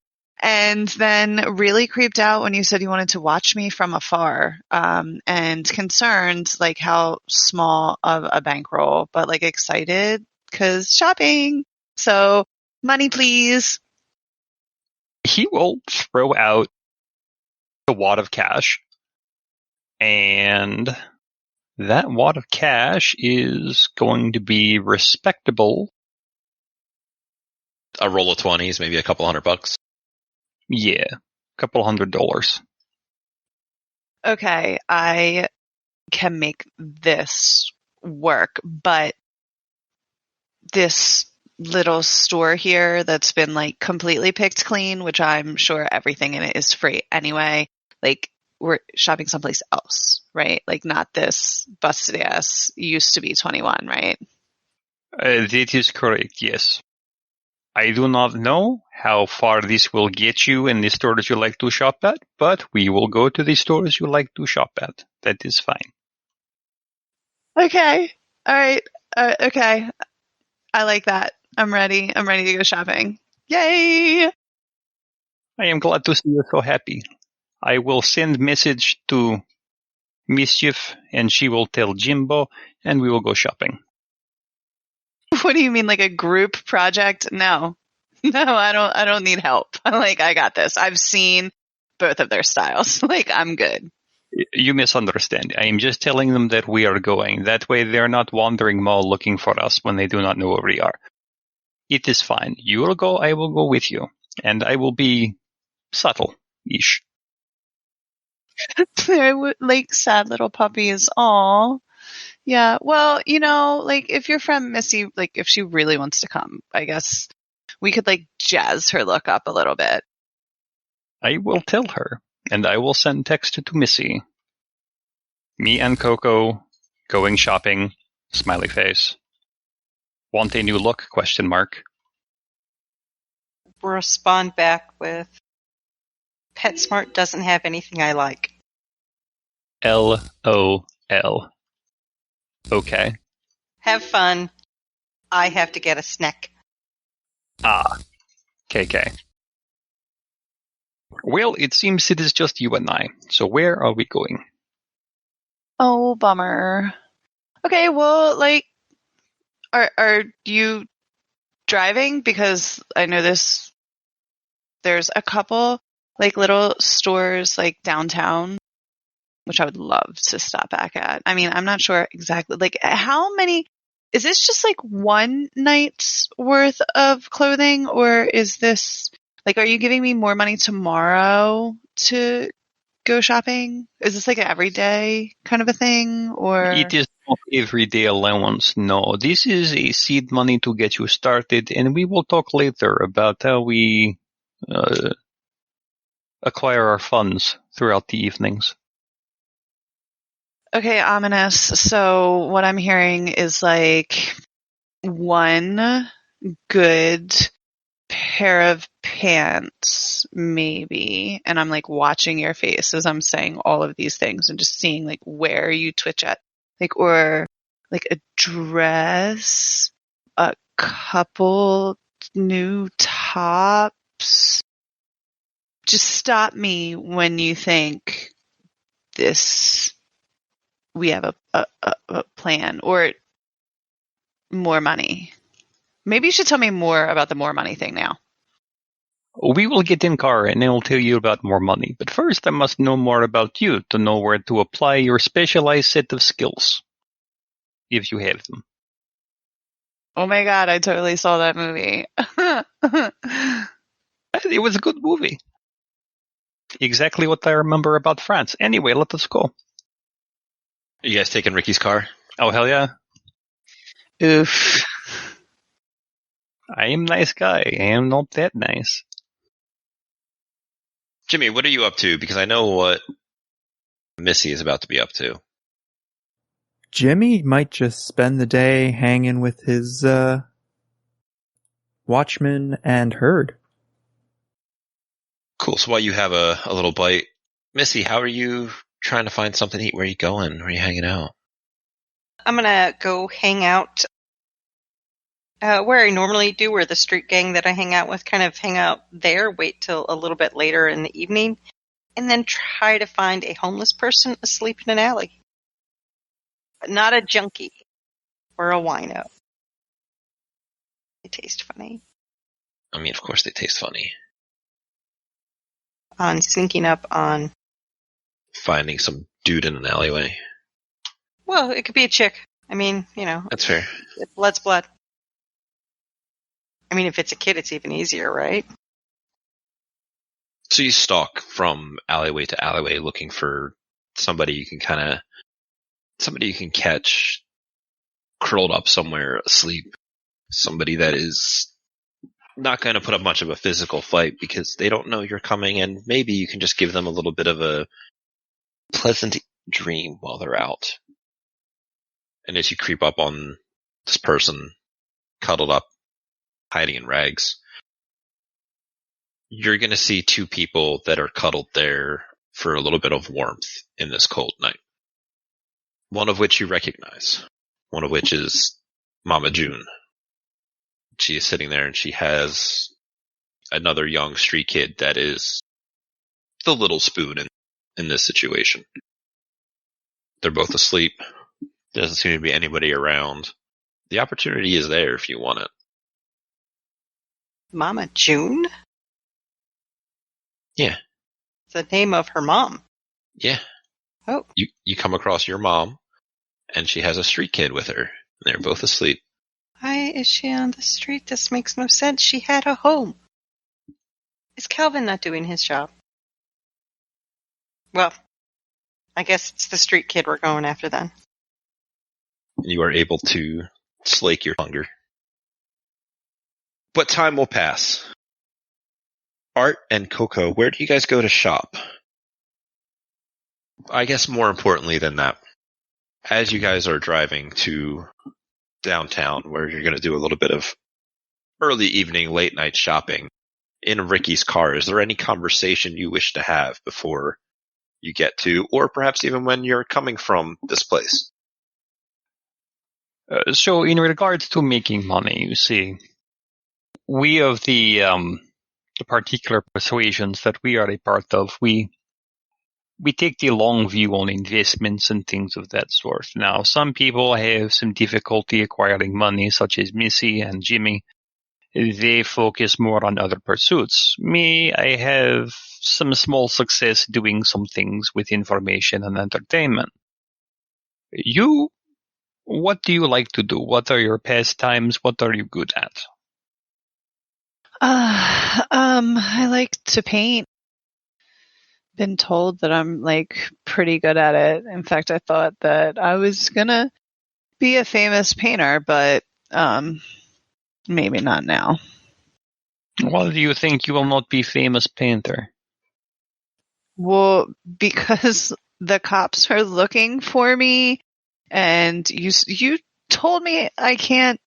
And then really creeped out when you said you wanted to watch me from afar, and concerned like how small of a bankroll, but like excited because shopping. So money, please. He will throw out a wad of cash, and that wad of cash is going to be respectable. A roll of 20s, maybe a couple $100. Yeah, couple $100. Okay, I can make this work, but this little store here that's been like completely picked clean, which I'm sure everything in it is free anyway. Like we're shopping someplace else, right? Like not this busted ass used to be 21, right? That is correct, yes. I do not know how far this will get you in the stores you like to shop at, but we will go to the stores you like to shop at. That is fine. Okay. All right. Okay. I like that. I'm ready. I'm ready to go shopping. Yay! I am glad to see you so happy. I will send message to Mischief, and she will tell Jimbo, and we will go shopping. What do you mean, like a group project? No. No, I don't need help. Like, I got this. I've seen both of their styles. Like, I'm good. You misunderstand. I am just telling them that we are going. That way they're not wandering Maul looking for us when they do not know where we are. It is fine. You will go, I will go with you. And I will be subtle-ish. They're like sad little puppies. Aw. Yeah. Well, like if your friend Missy, like if she really wants to come, I guess we could like jazz her look up a little bit. I will tell her, and I will send text to Missy. Me and Coco going shopping, smiley face. Want a new look, question mark. Respond back with PetSmart doesn't have anything I like. LOL. Okay. Have fun. I have to get a snack. Ah. KK. Well, it seems it is just you and I. So where are we going? Oh, bummer. Okay, well, like, are you driving? Because I know there's a couple like little stores like downtown which I would love to stop back at. I mean, I'm not sure exactly, like, how many, is this just like one night's worth of clothing, or is this, like, are you giving me more money tomorrow to go shopping? Is this like an everyday kind of a thing, or? It is not everyday allowance, no. This is a seed money to get you started, and we will talk later about how we acquire our funds throughout the evenings. Okay, ominous. So what I'm hearing is like one good pair of pants, maybe. And I'm like watching your face as I'm saying all of these things and just seeing like where you twitch at. Like, or like a dress, a couple new tops. Just stop me when you think this, we have a plan, or more money. Maybe you should tell me more about the more money thing now. We will get in car and I will tell you about more money. But first I must know more about you to know where to apply your specialized set of skills. If you have them. Oh my god, I totally saw that movie. It was a good movie. Exactly what I remember about France. Anyway, let us go. Are you guys taking Ricky's car? Oh, hell yeah. Oof. I am a nice guy. I am not that nice. Jimmy, what are you up to? Because I know what Missy is about to be up to. Jimmy might just spend the day hanging with his watchman and herd. Cool. So while you have a little bite, Missy, how are you trying to find something to eat? Where are you going? Where are you hanging out? I'm going to go hang out where I normally do, where the street gang that I hang out with kind of hang out there, wait till a little bit later in the evening, and then try to find a homeless person asleep in an alley. But not a junkie or a wino. They taste funny. I mean, of course they taste funny. On sneaking up on... Finding some dude in an alleyway. Well, it could be a chick. I mean, you know. That's fair. Blood's blood. I mean, if it's a kid, it's even easier, right? So you stalk from alleyway to alleyway looking for somebody you can catch curled up somewhere asleep. Somebody that is not going to put up much of a physical fight because they don't know you're coming, and maybe you can just give them a little bit of a pleasant dream while they're out. And as you creep up on this person cuddled up, hiding in rags, you're going to see two people that are cuddled there for a little bit of warmth in this cold night. One of which you recognize. One of which is Mama June. She is sitting there and she has another young street kid that is the little spoon in this situation. They're both asleep. There doesn't seem to be anybody around. The opportunity is there if you want it. Mama June? Yeah. It's the name of her mom. Yeah. Oh. You come across your mom, and she has a street kid with her. And they're both asleep. Why is she on the street? This makes no sense. She had a home. Is Calvin not doing his job? Well, I guess it's the street kid we're going after then. You are able to slake your hunger. But time will pass. Art and Coco, where do you guys go to shop? I guess more importantly than that, as you guys are driving to downtown where you're going to do a little bit of early evening, late night shopping in Ricky's car, is there any conversation you wish to have before you get to, or perhaps even when you're coming from this place? So in regards to making money, you see, we of the particular persuasions that we are a part of, we take the long view on investments and things of that sort. Now, some people have some difficulty acquiring money, such as Missy and Jimmy, They focus more on other pursuits. Me, I have some small success doing some things with information and entertainment. You, what do you like to do? What are your pastimes? What are you good at? I like to paint. Been told that I'm like pretty good at it. In fact, I thought that I was gonna be a famous painter, but maybe not now. Why do you think you will not be famous painter? Well, because the cops are looking for me, and you told me I can't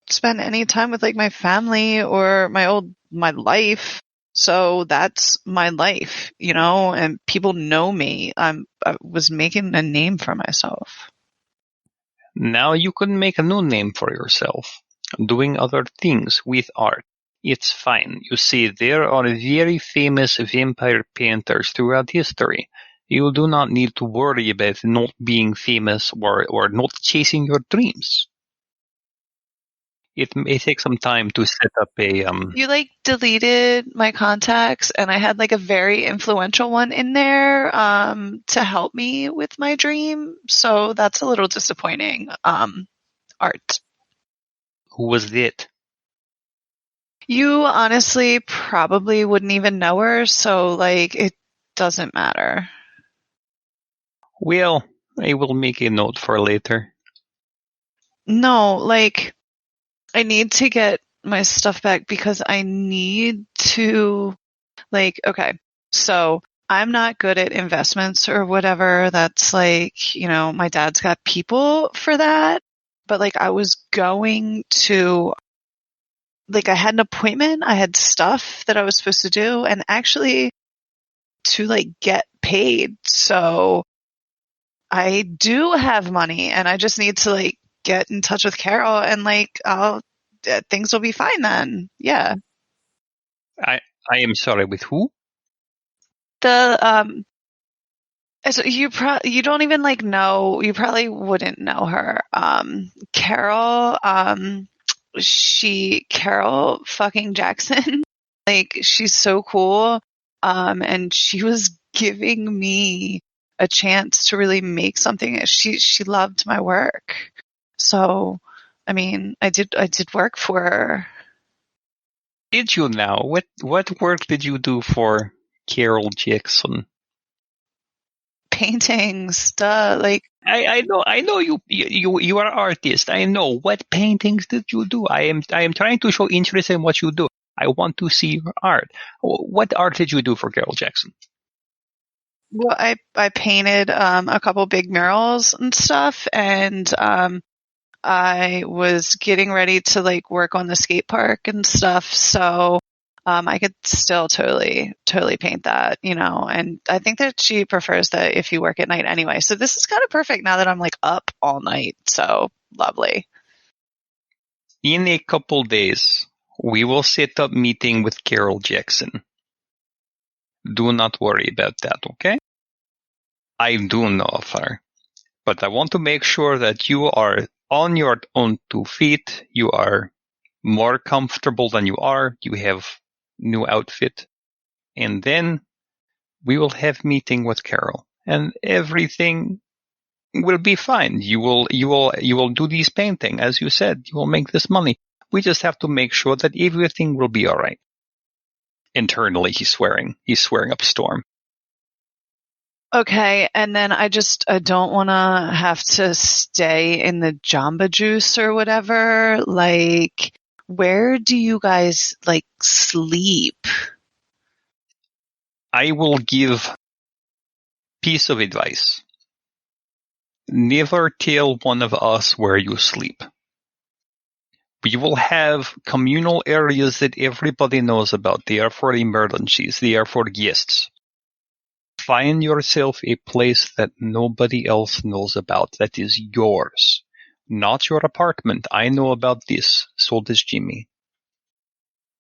spend any time with like my family or my life. So that's my life, you know, and people know me. I was making a name for myself. Now you can make a new name for yourself, doing other things with art. It's fine. You see, there are very famous vampire painters throughout history. You do not need to worry about not being famous or not chasing your dreams. It may take some time to set up a You like deleted my contacts, and I had like a very influential one in there to help me with my dream. So that's a little disappointing. Art. Who was it? You honestly probably wouldn't even know her, so like it doesn't matter. Well, I will make a note for later. No, like I need to get my stuff back because I need to like okay. So I'm not good at investments or whatever. That's like, you know, my dad's got people for that. But like I was going to like I had an appointment, I had stuff that I was supposed to do and actually to like get paid. So I do have money and I just need to like get in touch with Carol and like things will be fine then. Yeah. I am sorry, with who? The so you don't even like know, you probably wouldn't know her. Carol Carol fucking Jackson. Like she's so cool. And she was giving me a chance to really make something. She loved my work. So, I mean, I did work for her. Did you now? What work did you do for Carol Jackson? Paintings, duh. Like I know you are an artist. I know. What paintings did you do? I am trying to show interest in what you do. I want to see your art. What art did you do for Carol Jackson? well, I painted a couple big murals and stuff, and I was getting ready to like work on the skate park and stuff, so I could still totally paint that, you know. And I think that she prefers that if you work at night anyway. So this is kind of perfect now that I'm like up all night. So lovely. In a couple days, we will set up meeting with Carol Jackson. Do not worry about that, okay? I do know of her, but I want to make sure that you are on your own 2 feet. You are more comfortable than you are. You have new outfit. And then we will have meeting with Carol and everything will be fine. You will do this painting. As you said, you will make this money. We just have to make sure that everything will be all right. Internally, he's swearing up a storm. Okay, and then I don't want to have to stay in the Jamba Juice or whatever. Like, where do you guys like sleep? I will give piece of advice. Never tell one of us where you sleep. We will have communal areas that everybody knows about. They are for emergencies. They are for guests. Find yourself a place that nobody else knows about, that is yours. Not your apartment. I know about this. So does Jimmy.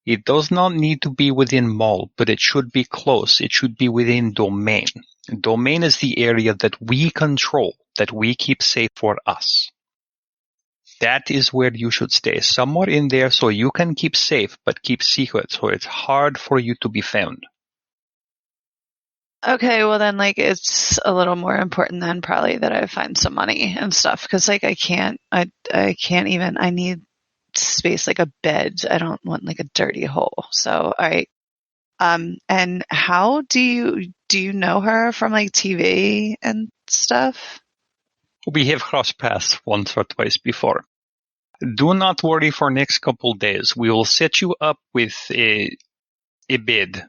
It does not need to be within Maul, but it should be close. It should be within domain. Domain is the area that we control, that we keep safe for us. That is where you should stay. Somewhere in there so you can keep safe, but keep secret, so it's hard for you to be found. Okay, well then, like, it's a little more important then probably that I find some money and stuff, because like I can't even. I need space, like a bed. I don't want like a dirty hole. So, all right. And how do you know her from like TV and stuff? We have crossed paths once or twice before. Do not worry for next couple days. We will set you up with a bed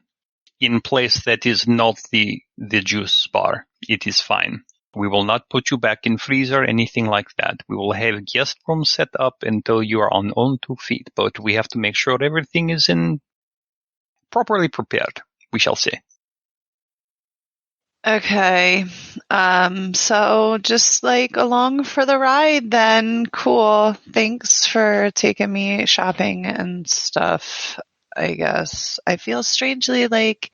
in place that is not the juice bar. It is fine. We will not put you back in freezer, anything like that. We will have guest room set up until you are on own 2 feet, but we have to make sure everything is properly prepared. We shall see. Okay. So just like along for the ride then. Cool. Thanks for taking me shopping and stuff, I guess. I feel strangely like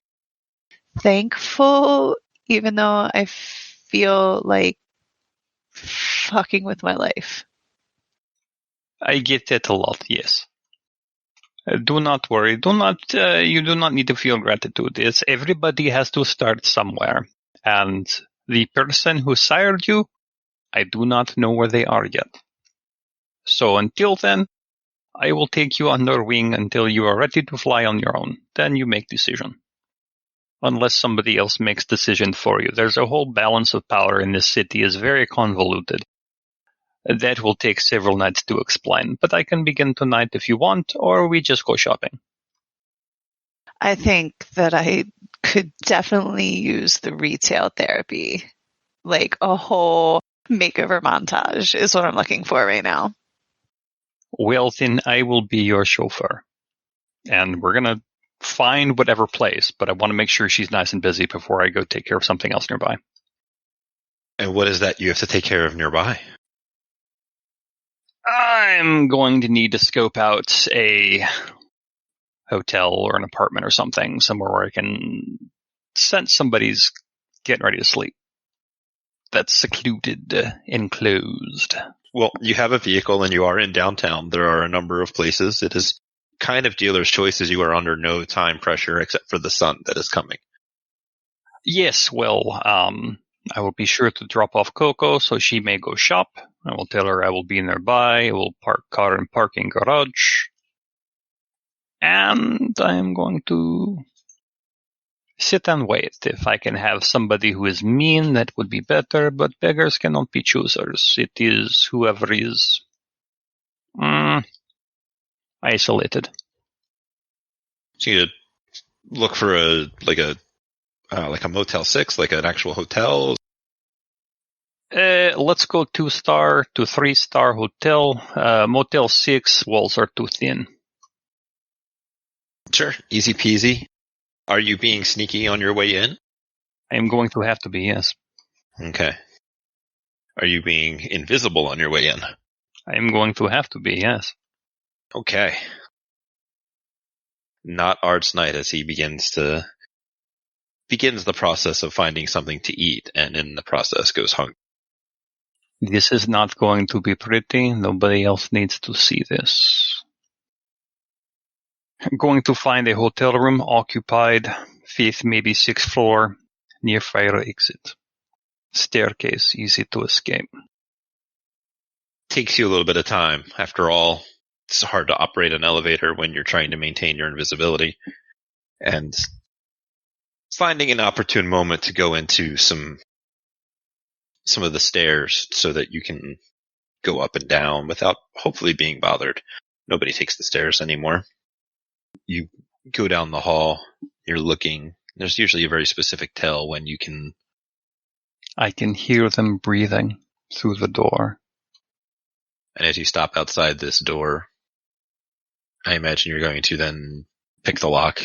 thankful, even though I feel like fucking with my life. I get that a lot, yes. Do not worry. You do not need to feel gratitude. Everybody has to start somewhere. And the person who sired you, I do not know where they are yet. So until then, I will take you under wing until you are ready to fly on your own. Then you make decision. Unless somebody else makes decision for you. There's a whole balance of power in this city is very convoluted. That will take several nights to explain, but I can begin tonight if you want, or we just go shopping. I think that I could definitely use the retail therapy. Like a whole makeover montage is what I'm looking for right now. Well, then I will be your chauffeur. And we're going to find whatever place, but I want to make sure she's nice and busy before I go take care of something else nearby. And what is that you have to take care of nearby? I'm going to need to scope out a hotel or an apartment or something, somewhere where I can sense somebody's getting ready to sleep. That's secluded, enclosed. Well, you have a vehicle and you are in downtown. There are a number of places. It is kind of dealer's choice as you are under no time pressure except for the sun that is coming. Yes, well, I will be sure to drop off Coco so she may go shop. I will tell her I will be nearby. I will park car in parking garage. And I am going to sit and wait. If I can have somebody who is mean, that would be better, but beggars cannot be choosers. It is whoever is isolated. So you look for a Motel 6, like an actual hotel. Let's go 2-star to 3-star hotel. Motel 6 walls are too thin. Sure, easy peasy. Are you being sneaky on your way in? I am going to have to be, yes. Okay. Are you being invisible on your way in? I am going to have to be, yes. Okay. Not Art's night as he begins the process of finding something to eat, and in the process goes hungry. This is not going to be pretty. Nobody else needs to see this. I'm going to find a hotel room occupied, 5th, maybe 6th floor, near fire exit. Staircase, easy to escape. Takes you a little bit of time. After all, it's hard to operate an elevator when you're trying to maintain your invisibility. And finding an opportune moment to go into some of the stairs so that you can go up and down without hopefully being bothered. Nobody takes the stairs anymore. You go down the hall, you're looking. There's usually a very specific tell when you can... I can hear them breathing through the door. And as you stop outside this door, I imagine you're going to then pick the lock.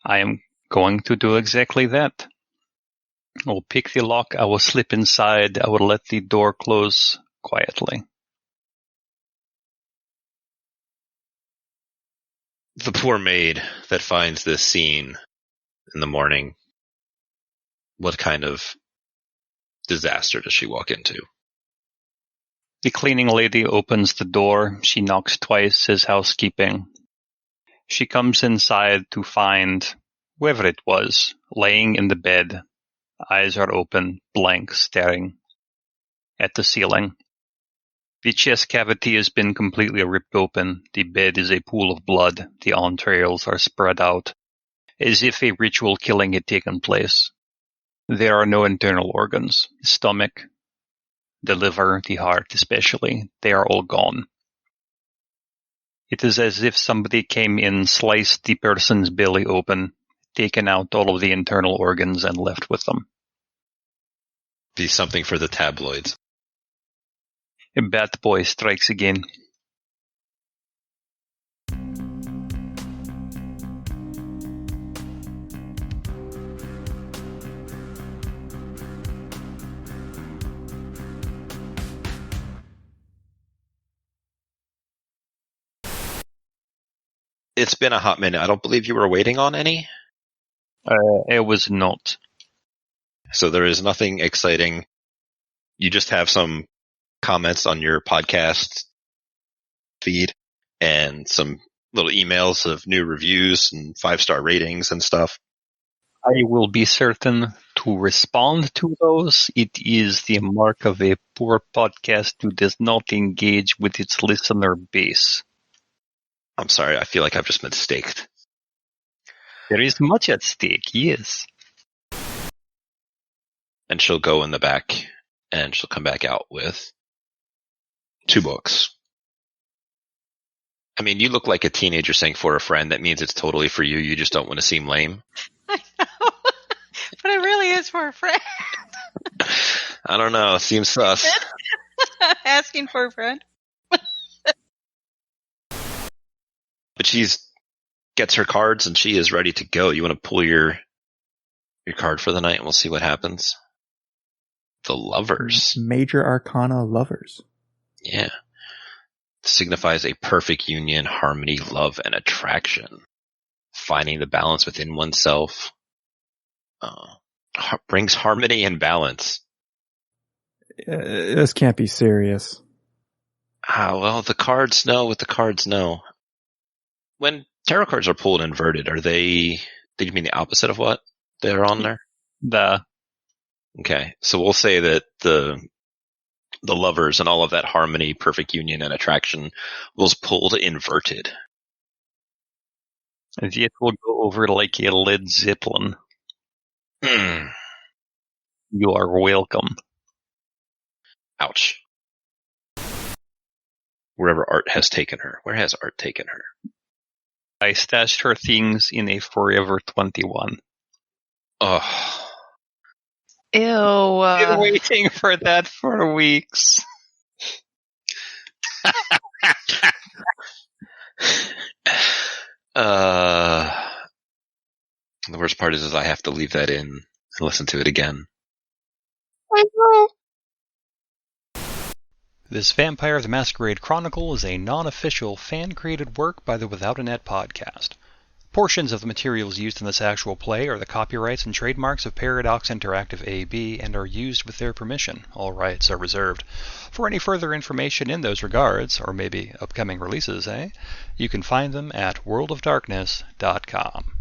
I am going to do exactly that. I will pick the lock, I will slip inside, I will let the door close quietly. The poor maid that finds this scene in the morning, what kind of disaster does she walk into? The cleaning lady opens the door. She knocks twice, says housekeeping. She comes inside to find whoever it was, laying in the bed. Eyes are open, blank, staring at the ceiling. The chest cavity has been completely ripped open. The bed is a pool of blood. The entrails are spread out, as if a ritual killing had taken place. There are no internal organs. The stomach, the liver, the heart especially, they are all gone. It is as if somebody came in, sliced the person's belly open, taken out all of the internal organs, and left with them. Be something for the tabloids. A bat boy strikes again. It's been a hot minute. I don't believe you were waiting on any. It was not. So there is nothing exciting. You just have some comments on your podcast feed and some little emails of new reviews and 5-star ratings and stuff. I will be certain to respond to those. It is the mark of a poor podcast who does not engage with its listener base. I'm sorry, I feel like I've just been staked. There is much at stake, yes. And she'll go in the back and she'll come back out with 2 books. I mean, you look like a teenager saying for a friend. That means it's totally for you. You just don't want to seem lame. I know. But it really is for a friend. I don't know. Seems sus. Asking for a friend. But gets her cards and she is ready to go. You want to pull your card for the night and we'll see what happens. The Lovers. Major Arcana Lovers. Yeah. Signifies a perfect union, harmony, love, and attraction. Finding the balance within oneself. Brings harmony and balance. This can't be serious. Well, the cards know what the cards know. When tarot cards are pulled inverted, are they... Did you mean the opposite of what they're on there? Okay, so we'll say that the Lovers and all of that harmony, perfect union, and attraction was pulled inverted. And it will go over like a Led Zeppelin. You are welcome. Ouch. Wherever art has taken her. Where has art taken her? I stashed her things in a Forever 21. Oh. Ew. I've been waiting for that for weeks. The worst part is I have to leave that in and listen to it again. I know. This Vampire the Masquerade Chronicle is a non-official, fan-created work by the Without a Net podcast. Portions of the materials used in this actual play are the copyrights and trademarks of Paradox Interactive AB and are used with their permission. All rights are reserved. For any further information in those regards, or maybe upcoming releases, you can find them at worldofdarkness.com.